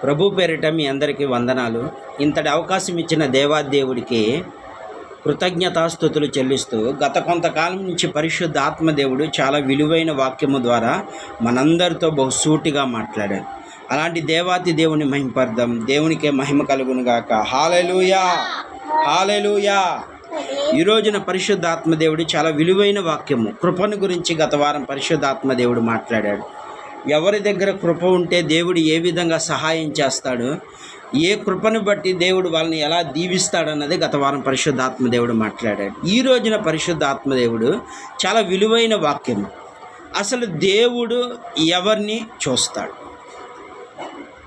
ప్రభు పేరిట మీ అందరికీ వందనాలు. ఇంతటి అవకాశం ఇచ్చిన దేవాదేవుడికి కృతజ్ఞతాస్తుతులు చెల్లిస్తూ గత కొంతకాలం నుంచి పరిశుద్ధ ఆత్మదేవుడు చాలా విలువైన వాక్యము ద్వారా మనందరితో బహుసూటిగా మాట్లాడారు. అలాంటి దేవాతి దేవుని మహిమపర్దాం. దేవునికే మహిమ కలుగునుగాక. హల్లెలూయా, హల్లెలూయా. ఈ రోజున పరిశుద్ధాత్మదేవుడు చాలా విలువైన వాక్యము కృపను గురించి గత వారం పరిశుద్ధాత్మదేవుడు మాట్లాడాడు. ఎవరి దగ్గర కృప ఉంటే దేవుడు ఏ విధంగా సహాయం చేస్తాడు, ఏ కృపను బట్టి దేవుడు వాళ్ళని ఎలా దీవిస్తాడన్నది గత వారం పరిశుద్ధాత్మదేవుడు మాట్లాడాడు. ఈ రోజున పరిశుద్ధాత్మదేవుడు చాలా విలువైన వాక్యము. అసలు దేవుడు ఎవరిని చూస్తాడు?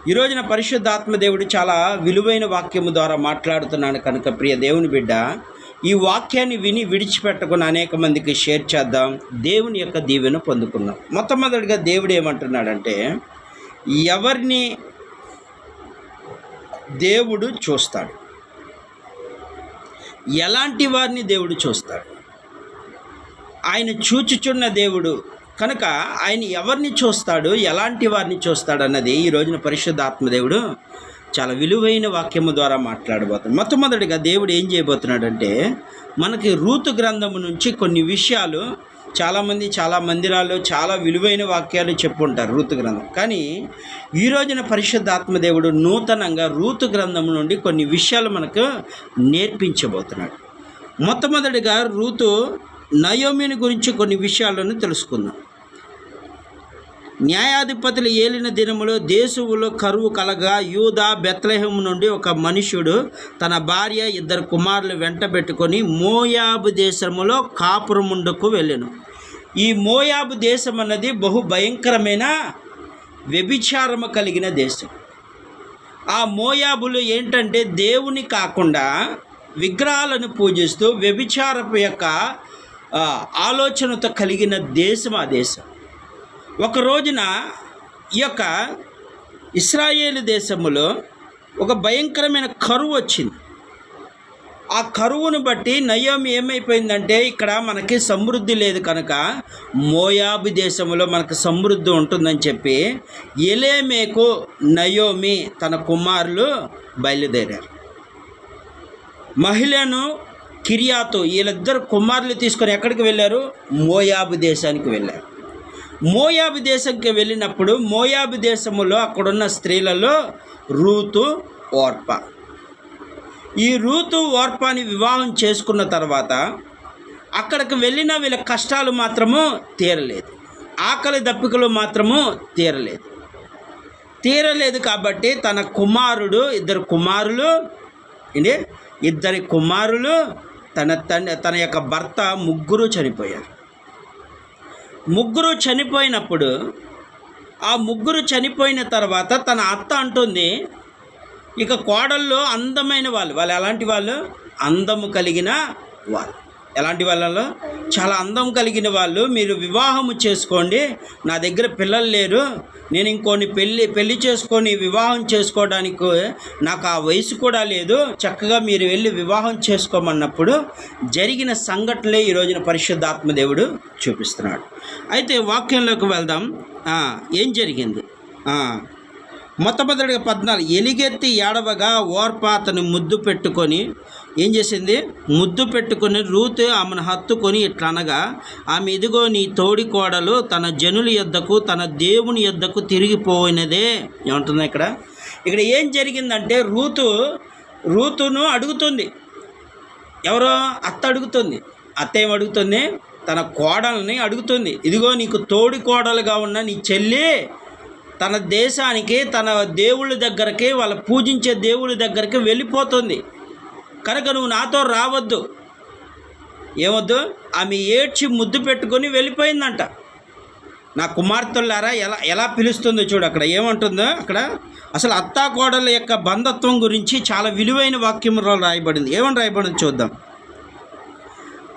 ఈ రోజున పరిశుద్ధాత్మదేవుడు చాలా విలువైన వాక్యము ద్వారా మాట్లాడుతున్నాడు కనుక ప్రియ దేవుని బిడ్డ, ఈ వాక్యాన్ని విని విడిచిపెట్టకుండా అనేక మందికి షేర్ చేద్దాం. దేవుని యొక్క దీవెన పొందుకుందాం. మొట్టమొదటిగా దేవుడు ఏమంటున్నాడంటే, ఎవరిని దేవుడు చూస్తాడు, ఎలాంటి వారిని దేవుడు చూస్తాడు. ఆయన చూచుచున్న దేవుడు కనుక ఆయన ఎవరిని చూస్తాడు, ఎలాంటి వారిని చూస్తాడు అన్నది ఈ రోజున పరిశుద్ధాత్మదేవుడు చాలా విలువైన వాక్యము ద్వారా మాట్లాడబోతున్నాడు. మొట్టమొదటిగా దేవుడు ఏం చేయబోతున్నాడంటే, మనకి రూతు గ్రంథము నుంచి కొన్ని విషయాలు చాలామంది చాలా మందిరాల్లో చాలా విలువైన వాక్యాలు చెప్పుంటారు రూతు గ్రంథం. కానీ ఈ రోజున పరిశుద్ధాత్మదేవుడు నూతనంగా రూతు గ్రంథం నుండి కొన్ని విషయాలు మనకు నేర్పించబోతున్నాడు. మొట్టమొదటిగా రూతు నయోమిని గురించి కొన్ని విషయాలను తెలుసుకుందాం. న్యాయాధిపతులు ఏలిన దినములో దేశంలో కరువు కలగా యూదా బెత్లెహేము నుండి ఒక మనుష్యుడు తన భార్య 2 కుమారులు వెంట పెట్టుకొని మోయాబు దేశములో కాపురముండకు వెళ్ళెను. ఈ మోయాబు దేశం అన్నది బహు భయంకరమైన వ్యభిచారము కలిగిన దేశం. ఆ మోయాబులు ఏంటంటే దేవుని కాకుండా విగ్రహాలను పూజిస్తూ వ్యభిచారపు యొక్క ఆలోచనతో కలిగిన దేశం ఆ దేశం. ఒక రోజున ఈ యొక్క ఇశ్రాయేలు దేశంలో ఒక భయంకరమైన కరువు వచ్చింది. ఆ కరువును బట్టి నయోమి ఏమైపోయిందంటే, ఇక్కడ మనకి సమృద్ధి లేదు కనుక మోయాబు దేశంలో మనకు సమృద్ధి ఉంటుందని చెప్పి ఎలేమేకు నయోమి తన కుమారులు బయలుదేరారు. మహిళను కిరియాతు వీళ్ళిద్దరు కుమారులు తీసుకొని ఎక్కడికి వెళ్ళారు? మోయాబు దేశానికి వెళ్ళారు. మోయాబు దేశంకి వెళ్ళినప్పుడు మోయాబు దేశములో అక్కడున్న స్త్రీలలో రూతు, ఓర్ప. ఈ రూతు ఓర్పాని వివాహం చేసుకున్న తర్వాత అక్కడికి వెళ్ళిన వీళ్ళ కష్టాలు మాత్రము తీరలేదు, ఆకలి దప్పికలు మాత్రము తీరలేదు కాబట్టి తన కుమారుడు, ఇద్దరి కుమారులు తన యొక్క భర్త ముగ్గురు చనిపోయారు. ముగ్గురు చనిపోయినప్పుడు ఆ ముగ్గురు చనిపోయిన తర్వాత తన అత్త అంటుంది, ఇక కోడల్లో అందమైన వాళ్ళు ఎలాంటి వాళ్ళు? అందము కలిగిన వాళ్ళు. ఎలాంటి వాళ్ళలో? చాలా అందం కలిగిన వాళ్ళు. మీరు వివాహము చేసుకోండి, నా దగ్గర పిల్లలు లేరు, నేను ఇంకోని పెళ్ళి చేసుకొని వివాహం చేసుకోవడానికి నాకు ఆ వయసు కూడా లేదు, చక్కగా మీరు వెళ్ళి వివాహం చేసుకోమన్నప్పుడు జరిగిన సంఘటనలే ఈ రోజున పరిశుద్ధాత్మదేవుడు చూపిస్తున్నాడు. అయితే వాక్యంలోకి వెళ్దాం. ఏం జరిగింది? మొట్టమొదటిగా 14, ఎలిగెత్తి ఏడవగా ఓర్ప అతను ముద్దు పెట్టుకొని ఏం చేసింది? ముద్దు పెట్టుకొని రూతు ఆమెను హత్తుకొని ఇట్లనగా, ఆమె ఇదిగో నీ తోడి కోడలు తన జనుల యొద్దకు తన దేవుని యొద్దకు తిరిగిపోయినదే. ఏమంటుంది ఇక్కడ ఏం జరిగిందంటే, రూతును అడుగుతుంది. ఎవరో? అత్త అడుగుతుంది. అత్త ఏం అడుగుతుంది? తన కోడల్ని అడుగుతుంది, ఇదిగో నీకు తోడి కోడలుగా ఉన్న నీ చెల్లి తన దేశానికి, తన దేవుళ్ళ దగ్గరికి, వాళ్ళ పూజించే దేవుళ్ళ దగ్గరికి వెళ్ళిపోతుంది కనుక నువ్వు నాతో రావద్దు. ఏమొద్దు? ఆమె ఏడ్చి ముద్దు పెట్టుకొని వెళ్ళిపోయిందంట. నా కుమార్తెలారా ఎలా పిలుస్తుందో చూడు. అక్కడ ఏమంటుందో, అక్కడ అసలు అత్తా కోడల యొక్క బంధత్వం గురించి చాలా విలువైన వాక్యంలో రాయబడింది. ఏమని రాయబడింది చూద్దాం.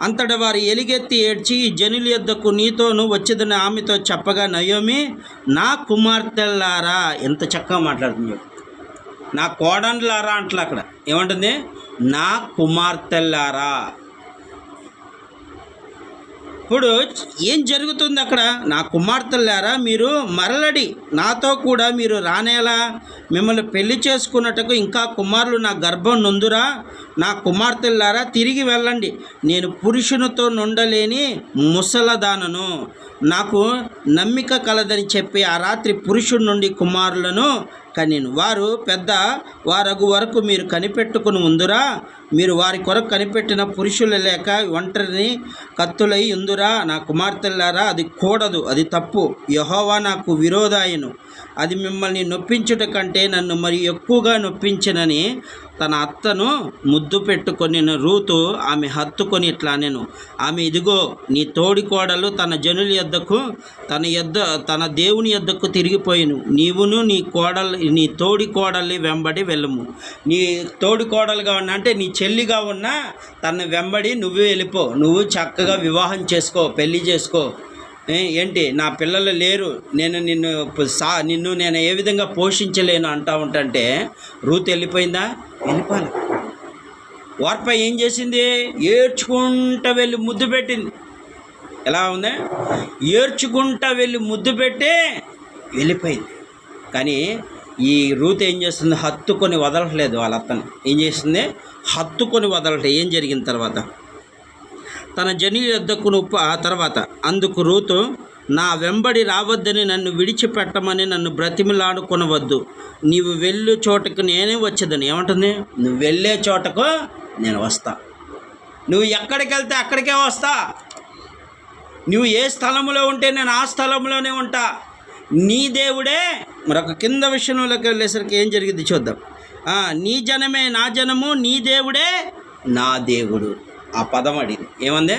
అంతటా వారు ఎలుగెత్తి ఏడ్చి, ఈ జనుల యొద్దకు నీతోను వచ్చేదని ఆమెతో చెప్పగా నయోమి, నా కుమార్తెలారా, ఎంత చక్కగా మాట్లాడుతుంది. నా కోడన్లారా అంటలా. అక్కడ ఏమంటుంది? నా కుమార్తెలారా. ఇప్పుడు ఏం జరుగుతుంది అక్కడ? నా కుమార్తెలారా, మీరు మరలడి, నాతో కూడా మీరు రానేలా? మిమ్మల్ని పెళ్లి చేసుకున్నట్టుకు ఇంకా కుమారులు నా గర్భం నొందురా? నా కుమార్తెలారా, తిరిగి వెళ్ళండి. నేను పురుషునితో నుండలేని ముసలదానను. నాకు నమ్మిక కలదని చెప్పి ఆ రాత్రి పురుషుడి నుండి కుమారులను కనెను. వారు పెద్ద వారగు వరకు మీరు కనిపెట్టుకుని ఉందురా? మీరు వారి కొరకు కనిపెట్టిన పురుషులు లేక ఒంటరిని కత్తులై ఉందురా? నా కుమార్తెలారా, అది కూడదు, అది తప్పు. యెహోవా నాకు విరోధాయను. అది మిమ్మల్ని నొప్పించుట కంటే నన్ను మరి ఎక్కువగా నొప్పించినని తన అత్తను ముద్దు పెట్టుకొని రూతు ఆమె హత్తుకొని ఇట్లా నేను, ఆమె ఇదిగో నీ తోడి కోడలు తన జనుల యొద్దకు తన దేవుని యొద్దకు తిరిగిపోయిను. నీవును నీ తోడి కోడల్ని వెంబడి వెళ్ళము. నీ తోడి కోడలుగా ఉన్నా అంటే నీ చెల్లిగా ఉన్నా తన వెంబడి నువ్వే వెళ్ళిపో. నువ్వు చక్కగా వివాహం చేసుకో, పెళ్లి చేసుకో. ఏంటి నా పిల్లలు లేరు, నిన్ను నేను ఏ విధంగా పోషించలేను అంటా ఉంటే రూత్ వెళ్ళిపోయిందా? వెళ్ళిపోలే. ఓర్ప ఏం చేసింది? ఏడ్చుకుంటా వెళ్ళి ముద్దు పెట్టింది. ఎలా ఉంది? ఏడ్చుకుంటా వెళ్ళి ముద్దు పెట్టి వెళ్ళిపోయింది. కానీ ఈ రూత్ ఏం చేస్తుంది? హత్తుకొని వదలట్లేదు. వాళ్ళ అత్తని ఏం చేస్తుంది? హత్తుకొని వదలట్లేదు. ఏం జరిగిన తర్వాత తన జనుల యొద్దకు ఆ తర్వాత అందుకు రూతు, నా వెంబడి రావద్దని నన్ను విడిచిపెట్టమని నన్ను బ్రతిమిలాడుకొనవద్దు. నీవు వెళ్ళు చోటకు నేనే వచ్చేదని. ఏమంటుంది? నువ్వు వెళ్ళే చోటకు నేను వస్తా. నువ్వు ఎక్కడికి వెళ్తే అక్కడికే వస్తా. నువ్వు ఏ స్థలంలో ఉంటే నేను ఆ స్థలంలోనే ఉంటా. నీ దేవుడే. మరొక కింద విషయంలోకి వెళ్ళేసరికి ఏం జరిగింది చూద్దాం. నీ జనమే నా జనము, నీ దేవుడే నా దేవుడు. ఆ పదం అడిగింది. ఏమంది?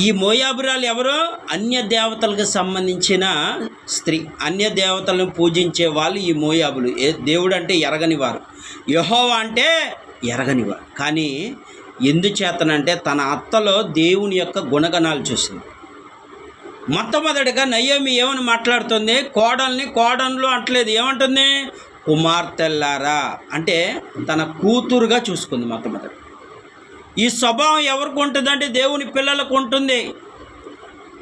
ఈ మోయాబురాలు ఎవరు? అన్య దేవతలకు సంబంధించిన స్త్రీ. అన్య దేవతలను పూజించే వాళ్ళు ఈ మోయాబులు. దేవుడు అంటే ఎరగనివారు, యెహోవా అంటే ఎరగనివారు. కానీ ఎందుచేతనంటే తన అత్తలో దేవుని యొక్క గుణగణాలు చూసింది. మొట్టమొదటిగా నయోమి ఏమని మాట్లాడుతుంది? కోడళ్ళు అంటలేదు. ఏమంటుంది? కుమార్తెల్లారా అంటే తన కూతురుగా చూసుకుంది మొట్టమొదటి. ఈ స్వభావం ఎవరికి ఉంటుందంటే దేవుని పిల్లలకు ఉంటుంది.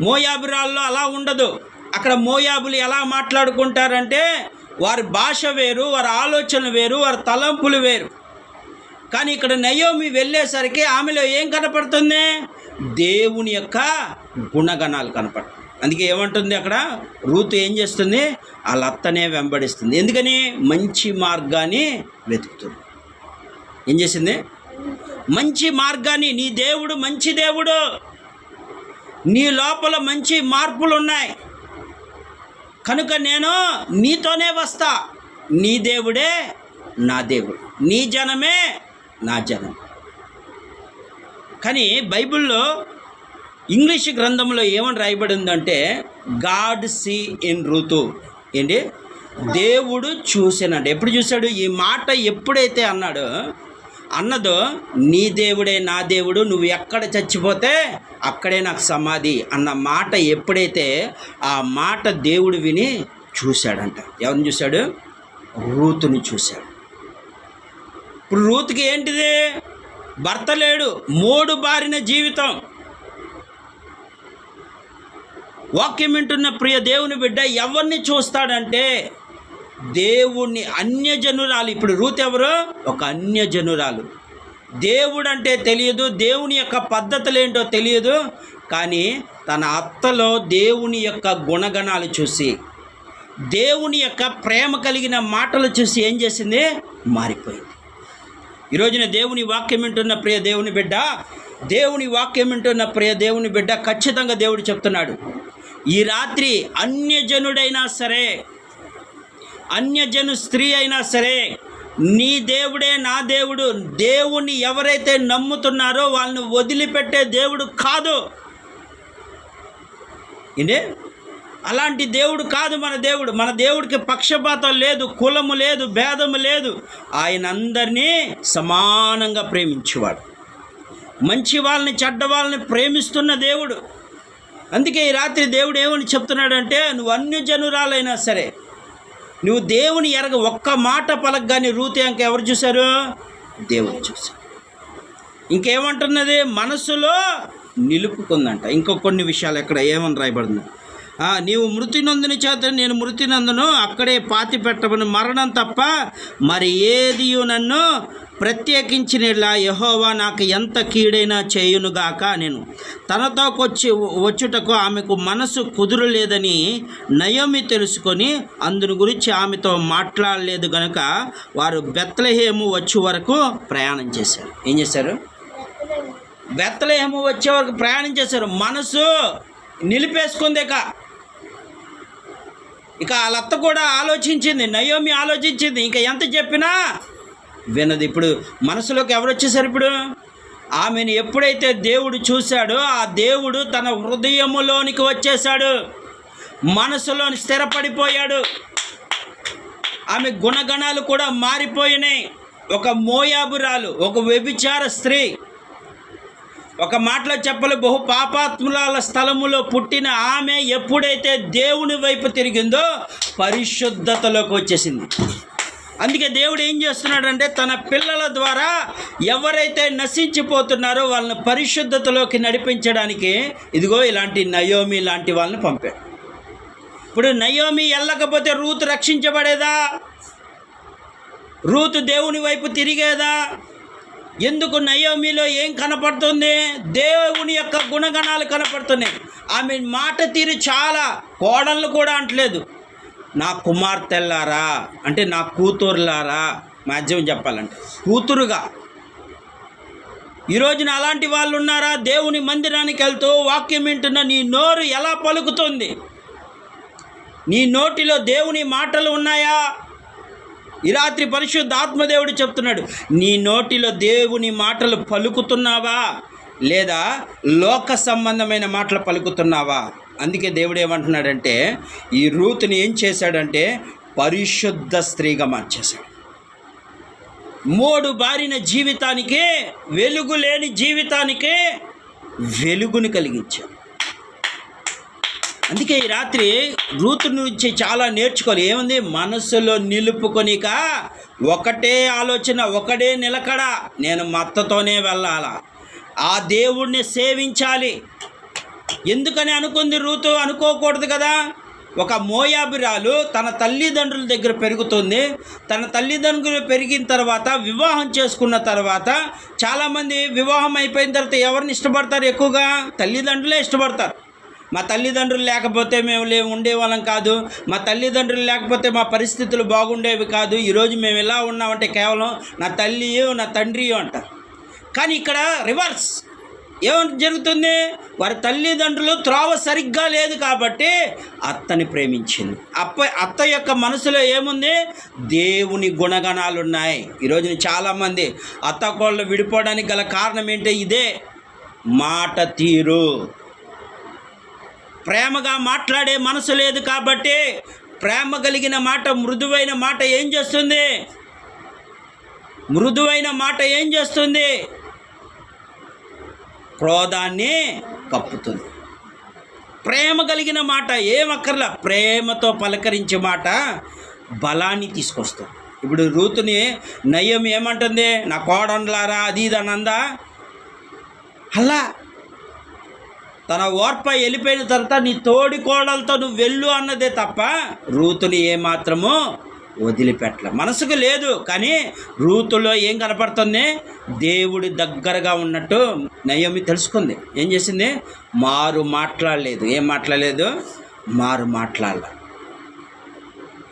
మోయాబురాల్లో అలా ఉండదు. అక్కడ మోయాబులు ఎలా మాట్లాడుకుంటారంటే వారి భాష వేరు, వారి ఆలోచన వేరు, వారి తలంపులు వేరు. కానీ ఇక్కడ నయోమి వెళ్ళేసరికి ఆమెలో ఏం కనపడుతుంది? దేవుని యొక్క గుణగణాలు కనపడుతుంది. అందుకే ఏమంటుంది అక్కడ? రూతు ఏం చేస్తుంది? వాళ్ళ అత్తనే వెంబడిస్తుంది. ఎందుకని? మంచి మార్గాన్ని వెతుకుతుంది. ఏం చేసింది? మంచి మార్గాన్ని. నీ దేవుడు మంచి దేవుడు. నీ లోపల మంచి మార్పులు ఉన్నాయి కనుక నేను నీతోనే వస్తా. నీ దేవుడే నా దేవుడు, నీ జనమే నా జనం. కానీ బైబిల్లో ఇంగ్లీష్ గ్రంథంలో ఏమని రాయబడిందంటే గాడ్ సీ ఇన్ రూతు. ఏంటి? దేవుడు చూసినాడు. ఎప్పుడు చూశాడు? ఈ మాట ఎప్పుడైతే అన్నదో నీ దేవుడే నా దేవుడు, నువ్వు ఎక్కడ చచ్చిపోతే అక్కడే నాకు సమాధి అన్న మాట ఎప్పుడైతే ఆ మాట దేవుడు విని చూశాడంట. ఎవరిని చూశాడు? రూతుని చూశాడు. ఇప్పుడు రూతుకి ఏంటిది? భర్త లేడు, మోడు బారిన జీవితం. వాక్యం వింటున్న ప్రియ దేవుని బిడ్డ ఎవరిని చూస్తాడంటే దేవుణ్ణి. అన్యజనురాలు. ఇప్పుడు రూత్ ఎవరు? ఒక అన్యజనురాలు. దేవుడు అంటే తెలియదు, దేవుని యొక్క పద్ధతులు ఏంటో తెలియదు. కానీ తన అత్తలో దేవుని యొక్క గుణగణాలు చూసి, దేవుని యొక్క ప్రేమ కలిగిన మాటలు చూసి ఏం చేసింది? మారిపోయింది. ఈరోజున దేవుని వాక్యం వింటున్న ప్రియ దేవుని బిడ్డ, ఖచ్చితంగా దేవుడు చెప్తున్నాడు, ఈ రాత్రి అన్యజనుడైనా సరే, అన్యజను స్త్రీ అయినా సరే, నీ దేవుడే నా దేవుడు. దేవుణ్ణి ఎవరైతే నమ్ముతున్నారో వాళ్ళని వదిలిపెట్టే దేవుడు కాదు. ఏంటి? అలాంటి దేవుడు కాదు మన దేవుడు. మన దేవుడికి పక్షపాతం లేదు, కులము లేదు, భేదము లేదు. ఆయన అందరినీ సమానంగా ప్రేమించేవాడు. మంచి వాళ్ళని, చెడ్డ వాళ్ళని ప్రేమిస్తున్న దేవుడు. అందుకే ఈ రాత్రి దేవుడు ఏమని చెప్తున్నాడంటే, నువ్వు అన్యజనురాలైనా సరే, నువ్వు దేవుని ఒక్క మాట పలకగానే రూతు ఎవరు చూశారు? దేవుడు చూశారు. ఇంకేమంటున్నది? మనసులో నిలుపుకుందంట. ఇంకో కొన్ని విషయాలు ఎక్కడ ఏమని రాయబడింది, నీవు మృతి నొందిన చేత నేను మృతి నందును, అక్కడే పాతి పెట్టమని మరణం తప్ప మరి ఏది నన్ను ప్రత్యేకించినలా యెహోవా నాకు ఎంత కీడైనా చేయునుగాక. నేను తనతో వచ్చుటకు ఆమెకు మనసు కుదురలేదని నయోమి తెలుసుకొని అందుని గురించి ఆమెతో మాట్లాడలేదు గనుక వారు బెత్లెహేము వచ్చే వరకు ప్రయాణం చేశారు. ఏం చేశారు? బెత్లెహేము వచ్చే వరకు ప్రయాణం చేశారు. మనసు నిలిపేసుకుంది. ఇక వాళ్ళత్త కూడా ఆలోచించింది, నయోమి ఆలోచించింది, ఇంకా ఎంత చెప్పినా వినదు. ఇప్పుడు మనసులోకి ఎవరు వచ్చేసారు? ఇప్పుడు ఆమెను ఎప్పుడైతే దేవుడు చూశాడో ఆ దేవుడు తన హృదయములోనికి వచ్చేసాడు, మనసులోని స్థిరపడిపోయాడు. ఆమె గుణగణాలు కూడా మారిపోయినాయి. ఒక మోయాబురాలు, ఒక వ్యభిచార స్త్రీ, ఒక మాటలో చెప్పలు బహు పాపాత్ముల స్థలములో పుట్టిన ఆమె ఎప్పుడైతే దేవుని వైపు తిరిగిందో పరిశుద్ధతలోకి వచ్చేసింది. అందుకే దేవుడు ఏం చేస్తున్నాడంటే తన పిల్లల ద్వారా ఎవరైతే నశించిపోతున్నారో వాళ్ళని పరిశుద్ధతలోకి నడిపించడానికి ఇదిగో ఇలాంటి నయోమి లాంటి వాళ్ళని పంపాడు. ఇప్పుడు నయోమి వెళ్ళకపోతే రూతు రక్షించబడేదా? రూతు దేవుని వైపు తిరిగేదా? ఎందుకు? నయోమిలో ఏం కనపడుతుంది? దేవుని యొక్క గుణగణాలు కనపడుతున్నాయి. ఆమె మాట తీరు చాలా, కోడళ్ళు కూడా అంటలేదు నా కుమార్తెల్లారా, అంటే నా కూతురులారా, మాధ్యమం చెప్పాలంటే కూతురుగా. ఈరోజున అలాంటి వాళ్ళు ఉన్నారా? దేవుని మందిరానికి వెళ్తూ వాక్యం వింటున్న నీ నోరు ఎలా పలుకుతుంది? నీ నోటిలో దేవుని మాటలు ఉన్నాయా? ఈ రాత్రి పరిశుద్ధ ఆత్మదేవుడు చెప్తున్నాడు, నీ నోటిలో దేవుని మాటలు పలుకుతున్నావా లేదా లోక సంబంధమైన మాటలు పలుకుతున్నావా? అందుకే దేవుడు ఏమంటున్నాడంటే ఈ రూతుని ఏం చేశాడంటే పరిశుద్ధ స్త్రీగా మార్చేశాడు. మోడు బారిన జీవితానికి, వెలుగు లేని జీవితానికి వెలుగుని కలిగించాడు. అందుకే ఈ రాత్రి రూతు నుంచి చాలా నేర్చుకోవాలి. ఏముంది? మనసులో నిలుపుకొనిక ఒకటే ఆలోచన, ఒకటే నిలకడ, నేను మా అత్తతోనే వెళ్ళాలా, ఆ దేవుణ్ణి సేవించాలి. ఎందుకని అనుకుంది రూతు? అనుకోకూడదు కదా. ఒక మోయాబురాలు తన తల్లిదండ్రుల దగ్గర పెరుగుతుంది. తన తల్లిదండ్రులు పెరిగిన తర్వాత వివాహం చేసుకున్న తర్వాత చాలామంది వివాహం అయిపోయిన తర్వాత ఎవరిని ఇష్టపడతారు? ఎక్కువగా తల్లిదండ్రులే ఇష్టపడతారు. మా తల్లిదండ్రులు లేకపోతే మేము ఉండేవాళ్ళం కాదు, మా తల్లిదండ్రులు లేకపోతే మా పరిస్థితులు బాగుండేవి కాదు, ఈరోజు మేము ఎలా ఉన్నామంటే కేవలం నా తల్లియో నా తండ్రియో అంటారు. కానీ ఇక్కడ రివర్స్ ఏం జరుగుతుంది? వారి తల్లిదండ్రులు త్రోవ సరిగ్గా లేదు కాబట్టి అత్తని ప్రేమించింది. అత్త యొక్క మనసులో ఏముంది? దేవుని గుణగణాలు ఉన్నాయి. ఈరోజు చాలామంది అత్త కోళ్ళు విడిపోవడానికి గల కారణం ఏంటి? ఇదే మాట తీరు. ప్రేమగా మాట్లాడే మనసు లేదు కాబట్టి ప్రేమ కలిగిన మాట, మృదువైన మాట ఏం చేస్తుంది? మృదువైన మాట ఏం చేస్తుంది? క్రోధాన్ని కప్పుతుంది. ప్రేమ కలిగిన మాట ఏమక్కర్లా, ప్రేమతో పలకరించే మాట బలాన్ని తీసుకొస్తుంది. ఇప్పుడు రూతుని నయోమి ఏమంటుంది? నా కోడన్లారా అది ఇది అనందా? అలా తన ఓర్ప వెళ్ళిపోయిన తర్వాత నీ తోడి కోడలతో నువ్వు వెళ్ళు అన్నదే తప్ప రూతుని ఏమాత్రము వదిలిపెట్టలే. మనసుకు లేదు, కానీ రూతులో ఏం కనపడుతుంది? దేవుడి దగ్గరగా ఉన్నట్టు నయోమి తెలుసుకుంది. ఏం చేసింది? మారు మాట్లాడలేదు. ఏం మాట్లాడలేదు? మారు మాట్లాడలే.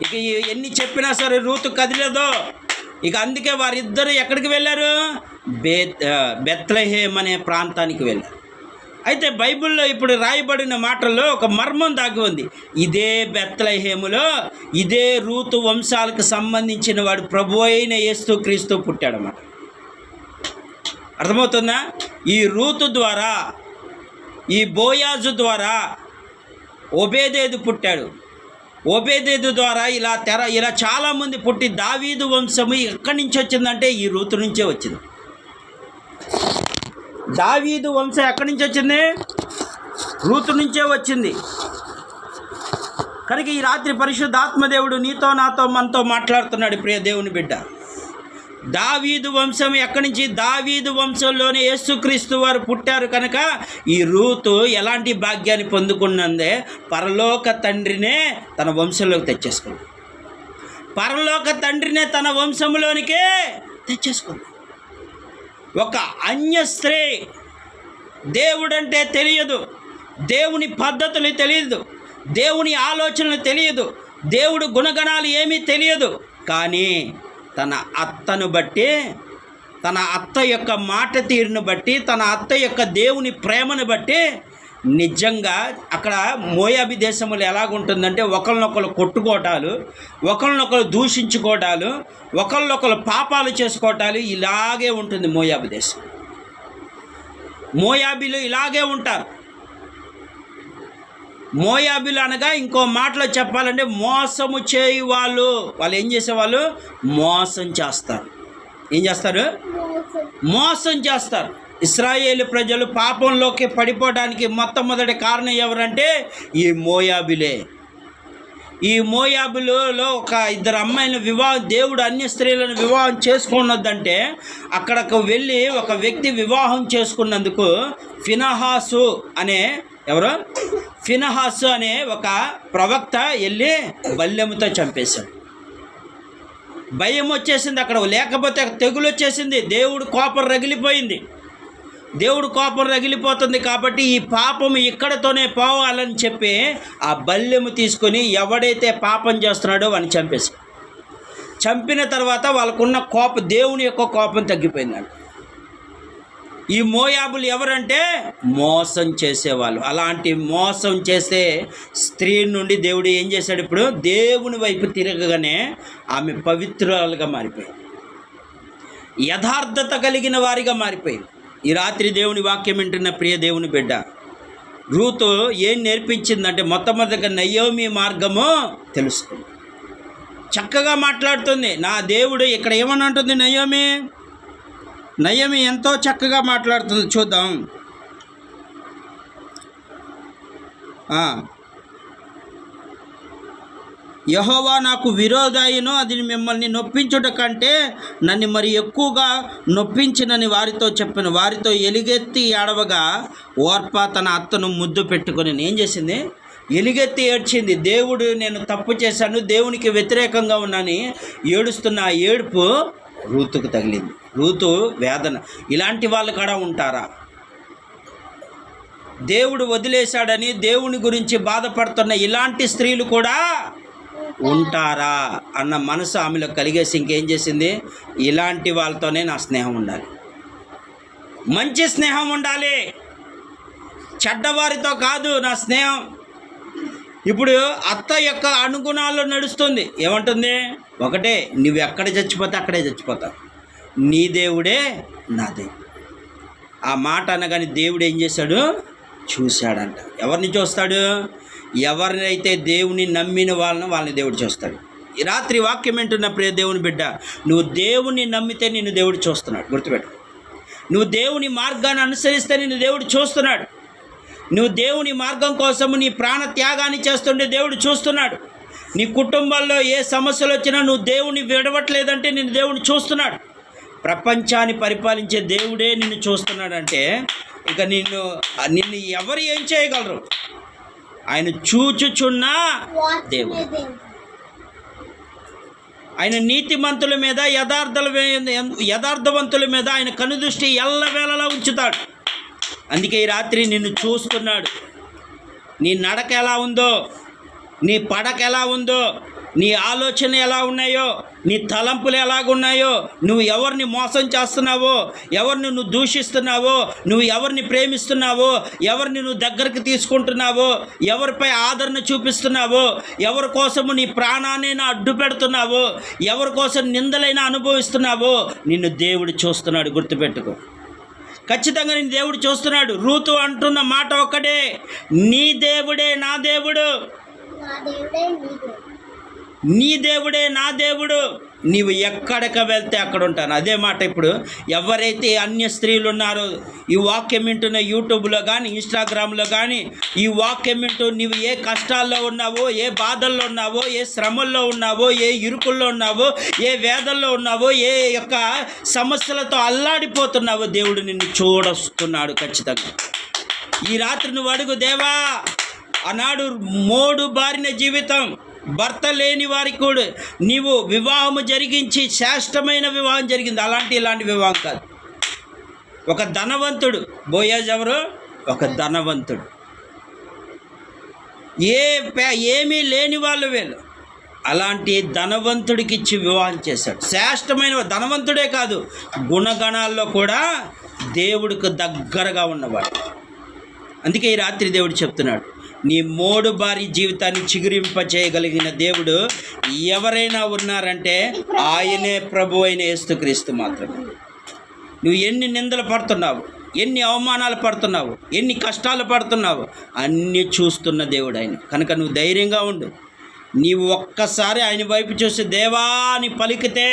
ఇక ఎన్ని చెప్పినా సరే రూతు కదిలేదో. ఇక అందుకే వారిద్దరు ఎక్కడికి వెళ్ళారు? బెత్లెహేమ్ అనే ప్రాంతానికి వెళ్ళారు. అయితే బైబిల్లో ఇప్పుడు రాయబడిన మాటల్లో ఒక మర్మం దాగి ఉంది. ఇదే బెత్లెహేములో ఇదే రూతు వంశాలకు సంబంధించిన వాడు ప్రభు అయిన యేసుక్రీస్తు పుట్టాడన్నమాట. అర్థమవుతుందా? ఈ రూతు ద్వారా, ఈ బోయాజు ద్వారా ఓబేదేదు పుట్టాడు. ఓబేదేదు ద్వారా ఇలా చాలామంది పుట్టి దావీదు వంశము ఎక్కడి నుంచి వచ్చిందంటే ఈ రూతు నుంచే వచ్చింది. దావీదు వంశం ఎక్కడి నుంచి వచ్చింది? రూతు నుంచే వచ్చింది. కనుక ఈ రాత్రి పరిశుద్ధ ఆత్మదేవుడు నీతో నాతో మనతో మాట్లాడుతున్నాడు. ప్రియ దేవుని బిడ్డ, దావీదు వంశం ఎక్కడి నుంచి? దావీదు వంశంలోనే యేసుక్రీస్తు వారు పుట్టారు కనుక ఈ రూతు ఎలాంటి భాగ్యాన్ని పొందుకున్నదే, పరలోక తండ్రినే తన వంశంలోకి తెచ్చేసుకుంది. పరలోక తండ్రినే తన వంశంలోనికే తెచ్చేసుకుంది. ఒక అన్య స్త్రీ, దేవుడంటే తెలియదు, దేవుని పద్ధతులు తెలియదు, దేవుని ఆలోచనలు తెలియదు, దేవుడు గుణగణాలు ఏమీ తెలియదు. కానీ తన అత్తను బట్టి, తన అత్త యొక్క మాట తీరును బట్టి, తన అత్త యొక్క దేవుని ప్రేమను బట్టి నిజంగా అక్కడ మోయాబి దేశంలో ఎలాగుంటుందంటే ఒకరినొకరు కొట్టుకోవటాలు, ఒకరినొకరు దూషించుకోవటాలు, ఒకరినొకరు పాపాలు చేసుకోవటాలు, ఇలాగే ఉంటుంది మోయాబి దేశం. మోయాబీలు ఇలాగే ఉంటారు. మోయాబీలు అనగా ఇంకో మాటలో చెప్పాలంటే మోసము చేయి వాళ్ళు. వాళ్ళు ఏం చేసేవాళ్ళు? మోసం చేస్తారు. ఏం చేస్తారు? మోసం చేస్తారు. ఇశ్రాయేలు ప్రజలు పాపంలోకి పడిపోవడానికి మొట్టమొదటి కారణం ఎవరంటే ఈ మోయాబీలే. ఈ మోయాబులలో ఒక ఇద్దరు అమ్మాయిల వివాహం, దేవుడు అన్య స్త్రీలను వివాహం చేసుకున్నదంటే అక్కడకు వెళ్ళి ఒక వ్యక్తి వివాహం చేసుకున్నందుకు ఫినహాసు అనే ఫినహాసు అనే ఒక ప్రవక్త వెళ్ళి బల్లెముతో చంపేశాడు. భయం వచ్చేసింది అక్కడ, లేకపోతే తెగులు వచ్చేసింది. దేవుడు కోపం రగిలిపోయింది. దేవుడు కోపం రగిలిపోతుంది కాబట్టి ఈ పాపం ఇక్కడతోనే పోవాలని చెప్పి ఆ బల్లెము తీసుకొని ఎవడైతే పాపం చేస్తున్నాడో వాడిని చంపేశాడు. చంపిన తర్వాత వాళ్ళకున్న కోపం, దేవుని యొక్క కోపం తగ్గిపోయిందండి. ఈ మోయాబులు ఎవరంటే మోసం చేసేవాళ్ళు. అలాంటి మోసం చేసే స్త్రీ నుండి దేవుడు ఏం చేశాడు? ఇప్పుడు దేవుని వైపు తిరగగానే ఆమె పవిత్రురాలుగా మారిపోయింది, యథార్థత కలిగిన వారిగా మారిపోయింది. ఈ రాత్రి దేవుని వాక్యం వింటున్న ప్రియ దేవుని బిడ్డ, రూతు ఏం నేర్పించిందంటే మొట్టమొదటిగా నయోమి మార్గము తెలుసుకుంది. చక్కగా మాట్లాడుతుంది. నా దేవుడు ఇక్కడ ఏమని అంటుంది? నయోమి ఎంతో చక్కగా మాట్లాడుతుంది. చూద్దాం. యెహోవా నాకు విరోధాయిను, అది మిమ్మల్ని నొప్పించుట కంటే నన్ను మరి ఎక్కువగా నొప్పించినని వారితో చెప్పాను. వారితో ఎలుగెత్తి ఏడవగా ఓర్పా తన అత్తను ముద్దు పెట్టుకొని ఏం చేసింది? ఎలుగెత్తి ఏడ్చింది. దేవుడు నేను తప్పు చేశాను, దేవునికి వ్యతిరేకంగా ఉన్నాని ఏడుస్తున్న ఆ ఏడుపు రూతుకు తగిలింది. రూతు వేదన. ఇలాంటి వాళ్ళు కూడా ఉంటారా? దేవుడు వదిలేశాడని దేవుని గురించి బాధపడుతున్న ఇలాంటి స్త్రీలు కూడా ఉంటారా అన్న మనసు ఆమెలో కలిగేసి ఇంకేం చేసింది? ఇలాంటి వాళ్ళతోనే నా స్నేహం ఉండాలి, మంచి స్నేహం ఉండాలి, చెడ్డవారితో కాదు నా స్నేహం. ఇప్పుడు అత్త యొక్క అనుగుణాల్లో నడుస్తుంది. ఏమంటుంది? ఒకటే, నువ్వు ఎక్కడ చచ్చిపోతే అక్కడే చచ్చిపోతావు, నీ దేవుడే నా దేవుడు. ఆ మాట అనగానే దేవుడు ఏం చేశాడు? చూశాడంట. ఎవరిని చూస్తాడు? ఎవరినైతే దేవుని నమ్మిన వాళ్ళని దేవుడు చూస్తాడు. ఈ రాత్రి వాక్యం వింటున్న ప్రియ దేవుని బిడ్డ, నువ్వు దేవుని నమ్మితే నిన్ను దేవుడు చూస్తున్నాడు. గుర్తుపెట్టు. నువ్వు దేవుని మార్గాన్ని అనుసరిస్తే నిన్ను దేవుడు చూస్తున్నాడు. నువ్వు దేవుని మార్గం కోసము నీ ప్రాణ త్యాగాన్ని చేస్తుంటే దేవుడు చూస్తున్నాడు. నీ కుటుంబాల్లో ఏ సమస్యలు వచ్చినా నువ్వు దేవుని విడవట్లేదంటే నిన్ను దేవుడు చూస్తున్నాడు. ప్రపంచాన్ని పరిపాలించే దేవుడే నిన్ను చూస్తున్నాడంటే ఇక నిన్ను ఎవరు ఏం చేయగలరు? ఆయన చూచుచున్న దేవుడు. ఆయన నీతిమంతుల మీద, యథార్థవంతుల మీద ఆయన కనుదృష్టి ఎల్లవేళలా ఉంచుతాడు. అందుకే ఈ రాత్రి నిన్ను చూస్తున్నాడు. నీ నడక ఎలా ఉందో, నీ పడక ఎలా ఉందో, నీ ఆలోచన ఎలా ఉన్నాయో, నీ తలంపులు ఎలాగున్నాయో, నువ్వు ఎవరిని మోసం చేస్తున్నావో, ఎవరిని నువ్వు దూషిస్తున్నావో, నువ్వు ఎవరిని ప్రేమిస్తున్నావో, ఎవరిని నువ్వు దగ్గరికి తీసుకుంటున్నావో, ఎవరిపై ఆదరణ చూపిస్తున్నావో, ఎవరి కోసము నీ ప్రాణాన్ని అడ్డు పెడుతున్నావో, ఎవరి కోసం నిందలైనా అనుభవిస్తున్నావో, నిన్ను దేవుడు చూస్తున్నాడు. గుర్తుపెట్టుకో. ఖచ్చితంగా నేను దేవుడు చూస్తున్నాడు. రూతు అంటున్న మాట ఒక్కడే, నీ దేవుడే నా దేవుడు, నీ దేవుడే నా దేవుడు, నీవు ఎక్కడికి వెళ్తే అక్కడ ఉంటాను. అదే మాట ఇప్పుడు ఎవరైతే అన్య స్త్రీలు ఉన్నారో, ఈ వాక్యం వింటున్న యూట్యూబ్లో కానీ ఇన్స్టాగ్రామ్లో కానీ ఈ వాక్యం వింటూ నీవు ఏ కష్టాల్లో ఉన్నావో, ఏ బాధల్లో ఉన్నావో, ఏ శ్రమల్లో ఉన్నావో, ఏ ఇరుకుల్లో ఉన్నావో, ఏ వేదల్లో ఉన్నావో, ఏ యొక్క సమస్యలతో అల్లాడిపోతున్నావో, దేవుడు నిన్ను చూడొస్తున్నాడు ఖచ్చితంగా. ఈ రాత్రి నువ్వు అడుగు, దేవా ఆనాడు మోడు బారిన జీవితం, భర్త లేని వారికి కూడా నీవు వివాహము జరిగించి శ్రేష్టమైన వివాహం జరిగింది. ఇలాంటి వివాహం కాదు. ఒక ధనవంతుడు, బోయాజ్ ఎవరు? ఒక ధనవంతుడు. ఏమీ లేని వాళ్ళు వీళ్ళు. అలాంటి ధనవంతుడికి ఇచ్చి వివాహం చేశాడు. శ్రేష్టమైన ధనవంతుడే కాదు, గుణగణాల్లో కూడా దేవుడికి దగ్గరగా ఉన్నవాడు. అందుకే ఈ రాత్రి దేవుడు చెప్తున్నాడు, నీ మోడు బారి జీవితాన్ని చిగురింప చేయగలిగిన దేవుడు ఎవరైనా ఉన్నారంటే ఆయనే ప్రభు అయిన యేసుక్రీస్తు మాత్రమే. నువ్వు ఎన్ని నిందలు పడుతున్నావు, ఎన్ని అవమానాలు పడుతున్నావు, ఎన్ని కష్టాలు పడుతున్నావు, అన్నీ చూస్తున్న దేవుడు ఆయన. కనుక నువ్వు ధైర్యంగా ఉండు. నీవు ఒక్కసారి ఆయన వైపు చూసి దేవా అని పలికితే,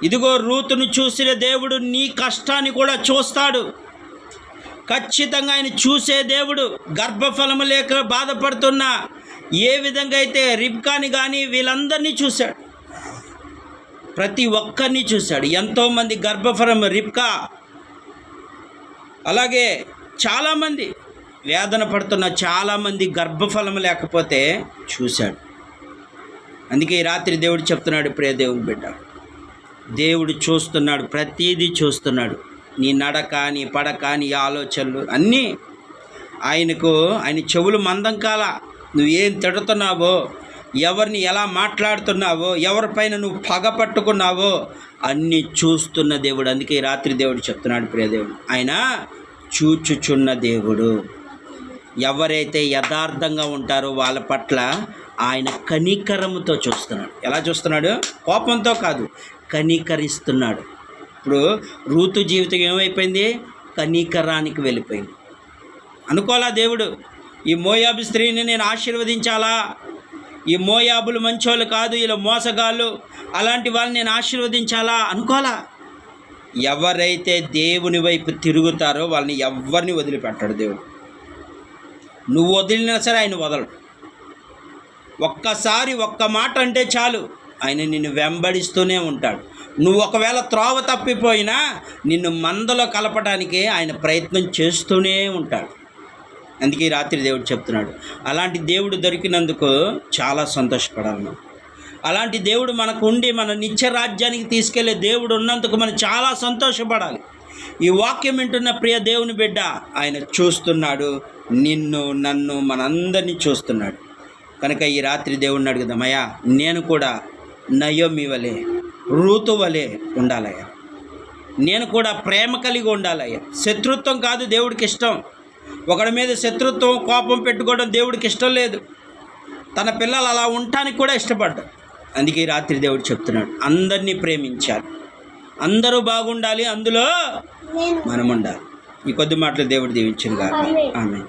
ఇదిగో రూతును చూసిన దేవుడు నీ కష్టాన్ని కూడా చూస్తాడు. ఖచ్చితంగా ఆయన చూసే దేవుడు. గర్భఫలము లేక బాధపడుతున్న ఏ విధంగా అయితే రిబ్కాని కానీ వీళ్ళందరినీ చూశాడు, ప్రతి ఒక్కరిని చూశాడు. ఎంతోమంది గర్భఫలం, రిబ్కా అలాగే చాలామంది వేదన పడుతున్న చాలామంది గర్భఫలం లేకపోతే చూశాడు. అందుకే ఈ రాత్రి దేవుడు చెప్తున్నాడు, ప్రియ దేవుని బిడ్డ, దేవుడు చూస్తున్నాడు, ప్రతిదీ చూస్తున్నాడు. నీ నడక, నీ పడక, నీ ఆలోచనలు అన్నీ ఆయన చెవులు మందం కాల. నువ్వేం తిడుతున్నావో, ఎవరిని ఎలా మాట్లాడుతున్నావో, ఎవరిపైన నువ్వు పగ పట్టుకున్నావో అన్నీ చూస్తున్న దేవుడు. అందుకే ఈ రాత్రి దేవుడు చెప్తున్నాడు, ప్రియ దేవుడు, ఆయన చూచుచున్న దేవుడు. ఎవరైతే యథార్థంగా ఉంటారో వాళ్ళ పట్ల ఆయన కనికరముతో చూస్తున్నాడు. ఎలా చూస్తున్నాడు? కోపంతో కాదు, కనికరిస్తున్నాడు. ఇప్పుడు రూతు జీవితం ఏమైపోయింది? కనికరానికి వెళ్ళిపోయింది. అనుకోలా దేవుడు, ఈ మోయాబు స్త్రీని నేను ఆశీర్వదించాలా, ఈ మోయాబులు మంచోళ్ళు కాదు, ఇలా మోసగాళ్ళు, అలాంటి వాళ్ళని నేను ఆశీర్వదించాలా అనుకోలా. ఎవరైతే దేవుని వైపు తిరుగుతారో వాళ్ళని ఎవరిని వదిలిపెట్టాడు దేవుడు. నువ్వు వదిలినా సరే ఆయన వదలడు. ఒక్కసారి ఒక్క మాట అంటే చాలు, ఆయన నిన్ను వెంబడిస్తూనే ఉంటాడు. నువ్వు ఒకవేళ త్రోవ తప్పిపోయినా నిన్ను మందలో కలపడానికి ఆయన ప్రయత్నం చేస్తూనే ఉంటాడు. అందుకే ఈ రాత్రి దేవుడు చెప్తున్నాడు, అలాంటి దేవుడు దొరికినందుకు చాలా సంతోషపడాలి మనం. అలాంటి దేవుడు మనకు ఉండి మన నిత్య రాజ్యానికి తీసుకెళ్లే దేవుడు ఉన్నందుకు మనం చాలా సంతోషపడాలి. ఈ వాక్యం వింటున్న ప్రియ దేవుని బిడ్డ, ఆయన చూస్తున్నాడు, నిన్ను, నన్ను, మనందరినీ చూస్తున్నాడు. కనుక ఈ రాత్రి దేవుడిని అడుగుదామయ్యా, నేను కూడా నయోమి వలె, రూతు వలె ఉండాలయ్యా. నేను కూడా ప్రేమ కలిగి ఉండాలయ్యా. శత్రుత్వం కాదు దేవుడికి ఇష్టం. ఒకడి మీద శత్రుత్వం, కోపం పెట్టుకోవడం దేవుడికి ఇష్టం లేదు. తన పిల్లలు అలా ఉండటానికి కూడా ఇష్టపడ్డారు. అందుకే ఈ రాత్రి దేవుడు చెప్తున్నాడు, అందరినీ ప్రేమించాలి, అందరూ బాగుండాలి, అందులో మనం ఉండాలి. ఈ కొద్ది మాటలు దేవుడు దీవించును గాక. ఆమేన్.